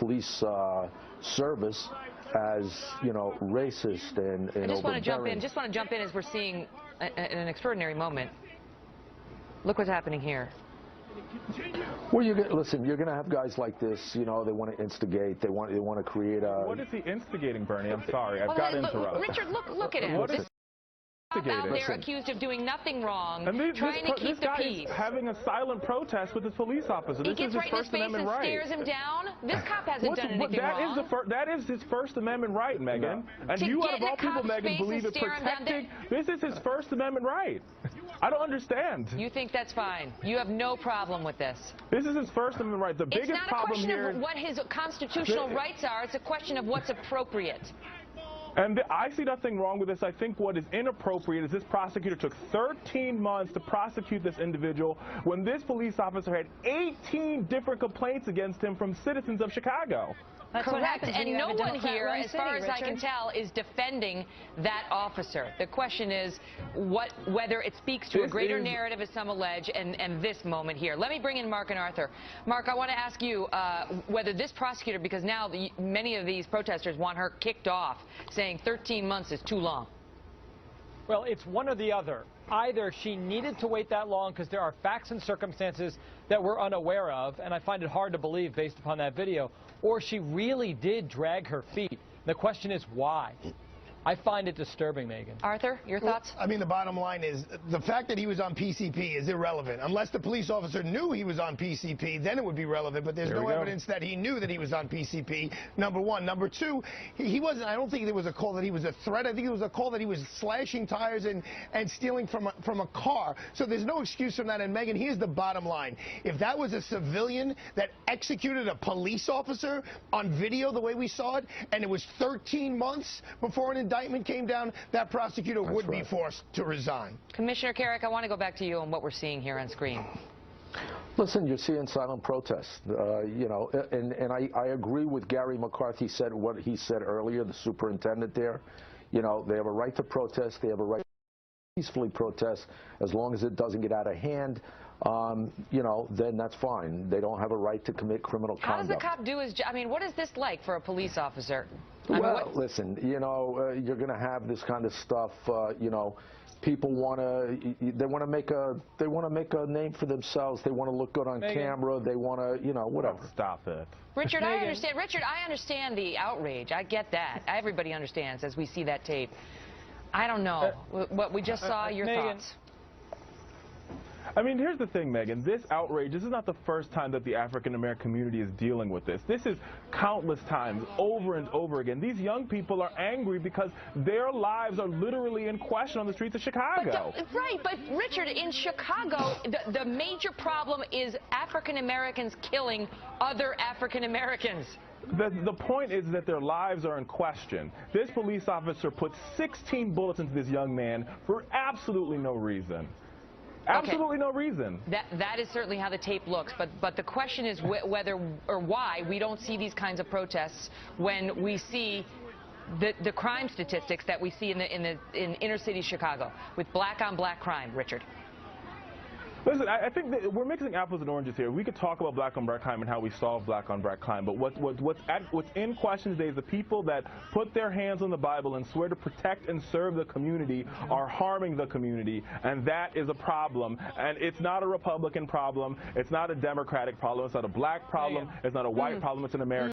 police service as, you know, racist and I just want to jump in. overbearing. Just want to jump in as we're seeing an extraordinary moment. Look what's happening here. Well, listen, you're going to have guys like this, you know, they want to instigate, they want to create a... What is he instigating, Bernie? I'm sorry, I've got to interrupt. Richard, look at him. What is out there accused of doing nothing wrong, and trying to keep the peace. Is having a silent protest with his police officer. He gets right in his face and stares him down. This cop hasn't done anything wrong. That is his First Amendment right, Megyn. No. And you, out of all people, Megyn, believe it protecting. This is his First Amendment right. I don't understand. You think that's fine? You have no problem with this? This is his First Amendment right. The biggest problem here is what his constitutional rights are. It's a question of what's appropriate. And I see nothing wrong with this. I think what is inappropriate is this prosecutor took 13 months to prosecute this individual when this police officer had 18 different complaints against him from citizens of Chicago. That's correct, and no one here, as far as I can tell, is defending that officer. The question is whether it speaks to a greater narrative, as some allege, and this moment here. Let me bring in Mark and Arthur. Mark, I want to ask you whether this prosecutor, because now many of these protesters want her kicked off, saying 13 months is too long. Well, it's one or the other. Either she needed to wait that long because there are facts and circumstances that we're unaware of, and I find it hard to believe based upon that video, or she really did drag her feet. The question is why? I find it disturbing, Megyn. Arthur, your thoughts? I mean, the bottom line is the fact that he was on PCP is irrelevant. Unless the police officer knew he was on PCP, then it would be relevant. But there's no evidence that he knew that he was on PCP, number one. Number two, he wasn't, I don't think there was a call that he was a threat. I think it was a call that he was slashing tires and stealing from a car. So there's no excuse from that. And Megyn, here's the bottom line. If that was a civilian that executed a police officer on video the way we saw it, and it was 13 months before an indictment came down, that prosecutor would be forced to resign. Commissioner Carrick, I want to go back to you on what we're seeing here on screen. Listen, you're seeing silent protests, you know, and I agree with Gary McCarthy said what he said earlier, the superintendent there. You know, they have a right to protest, they have a right to peacefully protest, as long as it doesn't get out of hand. You know, then that's fine. They don't have a right to commit criminal conduct. How does the cop do his job? I mean, what is this like for a police officer? Well, listen, you know, you're going to have this kind of stuff. You know, people want to make a name for themselves. They want to look good on camera. They want to, you know, whatever. Stop it. Richard, I understand. Richard, I understand the outrage. I get that. Everybody understands as we see that tape. I don't know what we just saw. Your thoughts? I mean, here's the thing, Megyn. This outrage, this is not the first time that the African-American community is dealing with this. This is countless times, over and over again. These young people are angry because their lives are literally in question on the streets of Chicago. But Richard, in Chicago, the major problem is African-Americans killing other African-Americans. The point is that their lives are in question. This police officer put 16 bullets into this young man for absolutely no reason. Absolutely no reason. That is certainly how the tape looks, but the question is whether or why we don't see these kinds of protests when we see the crime statistics that we see in inner city Chicago with black-on-black crime. Richard. Listen, I think that we're mixing apples and oranges here. We could talk about black-on-black crime and how we solve black-on-black crime, but what's in question today is the people that put their hands on the Bible and swear to protect and serve the community are harming the community, and that is a problem. And it's not a Republican problem. It's not a Democratic problem. It's not a black problem. It's not a white problem. It's an American